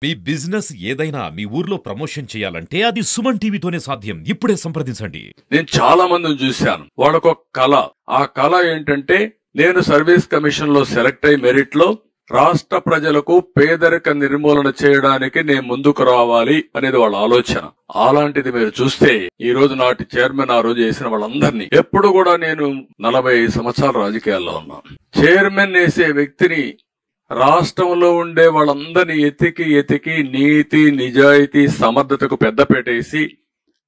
మీ business ఏదైనా మీ ఊర్లో promotion చేయాలంటే అది సుమన్ టీవీతోనే సాధ్యం. ఇప్పుడే సంప్రదించండి. నేను చాలా మందిని చూశాను. వాళ్ళకు ఒక కళ. ఆ కళ ఏంటంటే నేను సర్వీస్ కమిషన్ లో సెలెక్ట్ అయి మెరిట్ లో రాష్ట్ర ప్రజలకు పేదరిక నిర్మూలన చేయడానికి నేను ముందుకు రావాలి అనేది వాళ్ళ ఆలోచన. అలాంటిది మీరు చూస్తే ఈ రోజు నాటి చైర్మన్ ఆ రోజు చేసిన వాళ్ళందరినీ, ఎప్పుడు కూడా నేను 45 సంవత్సరాల రాజకీయాల్లో ఉన్నాను. చైర్మన్ వేసే వ్యక్తిని రాష్ట్రంలో ఉండే వాళ్ళందరినీ ఎతికి నీతి నిజాయితీ సమర్థతకు పెద్దపేటేసి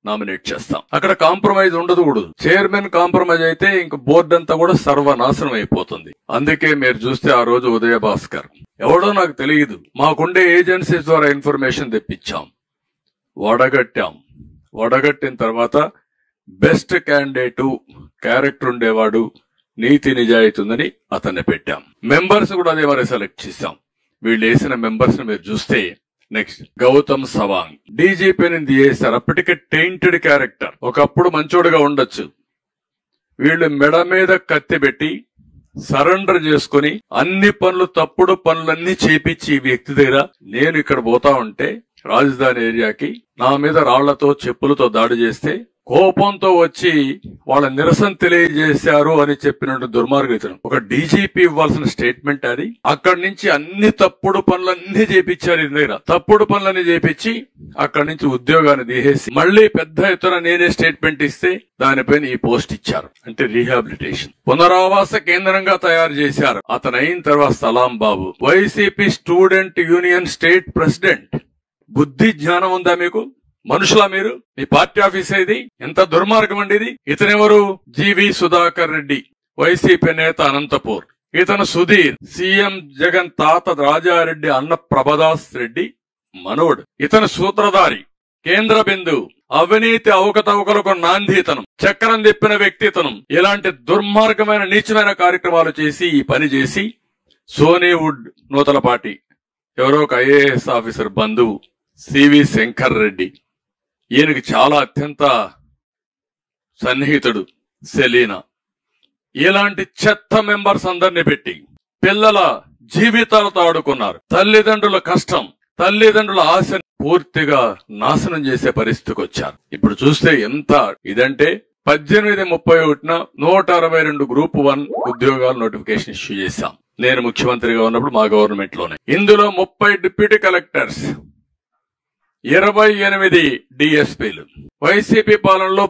నామినేట్ చేస్తాం. అక్కడ కాంప్రమైజ్ ఉండదు కూడా. చైర్మన్ కాంప్రమైజ్ అయితే ఇంక బోర్డు అంతా కూడా సర్వనాశనం అయిపోతుంది. అందుకే మీరు చూస్తే ఆ రోజు ఉదయ భాస్కర్ ఎవడో నాకు తెలియదు, మాకుండే ఏజెన్సీస్ ద్వారా ఇన్ఫర్మేషన్ తెప్పించాం, వడగట్టిన తర్వాత బెస్ట్ క్యాండిడేటు, క్యారెక్టర్ ఉండేవాడు, నీతి నిజాయితీ ఉందని అతన్ని పెట్టాం. మెంబర్స్ కూడా అదే మరి సెలెక్ట్ చేశాం. వీళ్ళు వేసిన మెంబర్స్ మీరు చూస్తే నెక్స్ట్ గౌతమ్ సవాంగ్ డీజీపీని చేశారు. అప్పటికే టెయింటెడ్ క్యారెక్టర్, ఒకప్పుడు మంచోడుగా ఉండొచ్చు. వీళ్ళు మెడ మీద కత్తి పెట్టి సరెండర్ చేసుకుని అన్ని పనులు, తప్పుడు పనులన్నీ చేపించి ఈ వ్యక్తి దగ్గర, నేను ఇక్కడ పోతా ఉంటే రాజధాని ఏరియాకి నా మీద రాళ్లతో చెప్పులతో దాడి చేస్తే కోపంతో వచ్చి వాళ్ళ నిరసన తెలియజేశారు అని చెప్పినట్టు దుర్మార్గితను. ఒక డీజీపీ ఇవ్వాల్సిన స్టేట్మెంట్ అది. అక్కడి నుంచి అన్ని తప్పుడు పనులన్నీ చేపించారు. ఇది దగ్గర తప్పుడు పనులన్నీ చేపించి అక్కడి నుంచి ఉద్యోగాన్ని తీసేసి మళ్లీ పెద్ద ఎత్తున నేనే స్టేట్మెంట్ ఇస్తే దానిపైన ఈ పోస్ట్ ఇచ్చారు. అంటే రీహాబిలిటేషన్ పునరావాస కేంద్రంగా తయారు చేశారు. అతను అయిన తర్వాత Salam Babu YCP student union state president. బుద్ధి జ్ఞానం ఉందా మీకు? మనుషులా మీరు? మీ పార్టీ ఆఫీస్ ఇది? ఎంత దుర్మార్గం అండి ఇది. ఇతనెవరు? జీవి సుధాకర్ రెడ్డి, వైసీపీ నేత, అనంతపూర్. ఇతను సుధీర్, సీఎం జగన్ తాత రాజారెడ్డి అన్న ప్రభదాస్ రెడ్డి మనోడు. ఇతను సూత్రధారి, కేంద్ర బిందువు, అవినీతి అవకతవకలకు నాంది ఇతను, చక్రం తిప్పిన వ్యక్తి ఇతను. ఇలాంటి దుర్మార్గమైన నీచమైన కార్యక్రమాలు చేసి ఈ పని చేసి సోనీవుడ్ నూతలపాటి ఎవరో ఒక ఐఏఎస్ ఆఫీసర్ బంధువు సివి శంకర్ రెడ్డి, ఈయనకి చాలా అత్యంత సన్నిహితుడు సెలీనా. ఇలాంటి చెత్త మెంబర్స్ అందరినీ పెట్టి పిల్లల జీవితాలతో ఆడుకున్నారు. తల్లిదండ్రుల కష్టం, తల్లిదండ్రుల ఆశ పూర్తిగా నాశనం చేసే పరిస్థితికి వచ్చారు. ఇప్పుడు చూస్తే ఎంత ఇదంటే 18/31 162 గ్రూప్ 1 ఉద్యోగాలు నోటిఫికేషన్ ఇష్యూ చేశాం. నేను ముఖ్యమంత్రిగా ఉన్నప్పుడు మా గవర్నమెంట్ లోనే. ఇందులో 30 డిప్యూటీ కలెక్టర్స్, 28 డిఎస్పీలు. వైసీపీ పాలనలో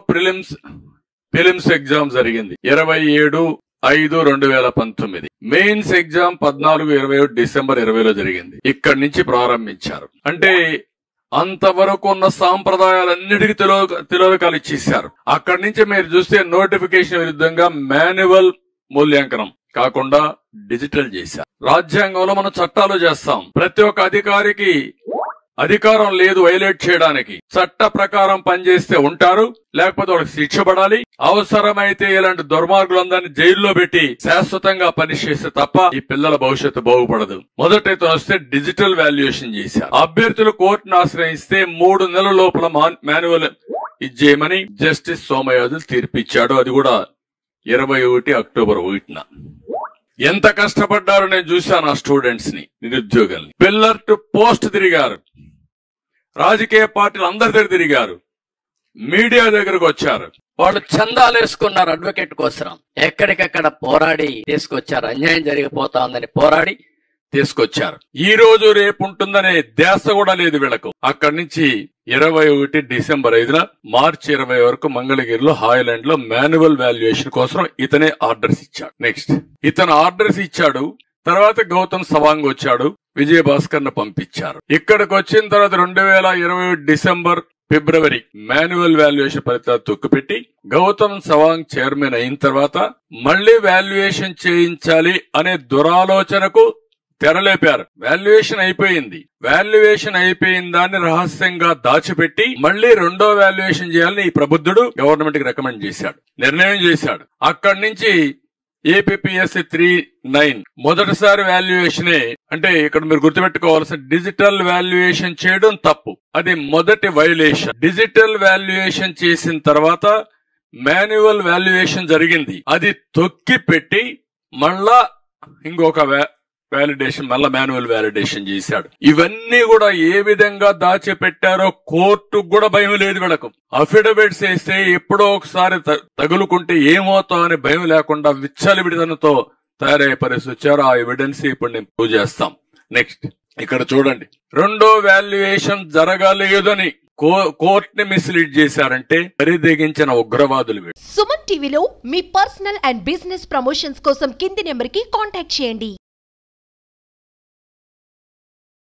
ప్రిలిమ్స్ ఎగ్జామ్ జరిగింది 27/5/2019. మెయిన్స్ ఎగ్జామ్ 14/27 డిసెంబర్ 20లో జరిగింది. ఇక్కడి నుంచి ప్రారంభించారు. అంటే అంతవరకు ఉన్న సాంప్రదాయాలన్నిటికీ తిలోదకాలు ఇచ్చేశారు. అక్కడి నుంచి మీరు చూస్తే నోటిఫికేషన్ విరుద్ధంగా మాన్యువల్ మూల్యాంకనం కాకుండా డిజిటల్ చేశారు. రాజ్యాంగంలో మనం చట్టాలు చేస్తాం. ప్రతి ఒక్క అధికారికి అధికారం లేదు వైలేట్ చేయడానికి. చట్ట ప్రకారం పనిచేస్తే ఉంటారు, లేకపోతే వాళ్ళకి శిక్ష పడాలి. అవసరమైతే ఇలాంటి దుర్మార్గులందరినీ జైల్లో పెట్టి శాశ్వతంగా పనిచేస్తే తప్ప ఈ పిల్లల భవిష్యత్తు బాగుపడదు. మొదటైతే వస్తే డిజిటల్ వాల్యుయేషన్ చేశారు. అభ్యర్థులు కోర్టును ఆశ్రయిస్తే 3 నెలల లోపల మాన్యువల్ ఇచ్చేయమని జస్టిస్ సోమయాజులు తీర్పిచ్చాడు. అది కూడా 21 అక్టోబర్ 1న. ఎంత కష్టపడ్డారో నేను చూశాను. ఆ స్టూడెంట్స్ ని, నిరుద్యోగుల్ని. పిల్లర్ టు పోస్ట్ తిరిగారు, రాజకీయ పార్టీలు అందరి దగ్గర తిరిగారు, మీడియా దగ్గరకు వచ్చారు. వాళ్ళు చందాలు వేసుకున్నారు అడ్వకేట్ కోసం. ఎక్కడికక్కడ పోరాడి తీసుకొచ్చారు. అన్యాయం జరిగిపోతా ఉందని పోరాడి తీసుకొచ్చారు. ఈ రోజు రేపు ఉంటుందనే ధ్యాస కూడా లేదు వీళ్లకు. అక్కడి నుంచి 21 డిసెంబర్ 5న మార్చి 20 వరకు మంగళగిరిలో హాయ్లాండ్ లో మాన్యువల్ వాల్యుయేషన్ కోసం ఇతనే ఆర్డర్స్ ఇచ్చాడు. నెక్స్ట్ ఇతను ఆర్డర్స్ ఇచ్చాడు. తర్వాత గౌతమ్ సవాంగ్ వచ్చాడు, విజయ భాస్కర్ ను పంపించారు. ఇక్కడికి వచ్చిన తర్వాత 2020 డిసెంబర్ ఫిబ్రవరి మాన్యువల్ వాల్యుయేషన్ ఫలితాలు తొక్కుపెట్టి గౌతమ్ సవాంగ్ చైర్మన్ అయిన తర్వాత మళ్లీ వాల్యుయేషన్ చేయించాలి అనే దురాలోచనకు తెరలేపారు. వాల్యుయేషన్ అయిపోయింది. వాల్యుయేషన్ అయిపోయిన దాన్ని రహస్యంగా దాచిపెట్టి మళ్లీ రెండో వాల్యుయేషన్ చేయాలని ఈ ప్రబుద్ధుడు గవర్నమెంట్ కి రికమెండ్ చేశాడు, నిర్ణయం చేశాడు. అక్కడి నుంచి ఏపీఎస్సి 39 మొదటిసారి వాల్యుయేషనే. అంటే ఇక్కడ మీరు గుర్తుపెట్టుకోవాల్సిన డిజిటల్ వాల్యుయేషన్ చేయడం తప్పు, అది మొదటి వైలేషన్. డిజిటల్ వాల్యుయేషన్ చేసిన తర్వాత మాన్యువల్ వాల్యుయేషన్ జరిగింది. అది తొక్కి పెట్టి మళ్ళా ఇంకొక వ్యాలిడేషన్, మళ్ళా మాన్యువల్ వ్యాలిడేషన్ చేశాడు. ఇవన్నీ కూడా ఏ విధంగా దాచిపెట్టారో కోర్టుకు కూడా భయం లేదు వీళ్ళకు. అఫిడవిట్స్ వేస్తే ఎప్పుడో ఒకసారి తగులుకుంటే ఏమవుతా అని భయం లేకుండా విచ్చలవిడితనంతో తయారయ్యే పరిస్థితి వచ్చారు. ఆ ఎవిడెన్స్ ఇప్పుడు నేను ప్రూవ్ చేస్తాం. నెక్స్ట్ ఇక్కడ చూడండి, రెండో వాల్యుయేషన్ జరగలేదని కోర్టుని మిస్లీడ్ చేశారంటే పరిదెగించిన ఉగ్రవాదులు. సుమన్ టీవీలో మీ పర్సనల్ అండ్ బిజినెస్ ప్రమోషన్స్ కోసం కింది నెంబర్ కి కాంటాక్ట్ చేయండి.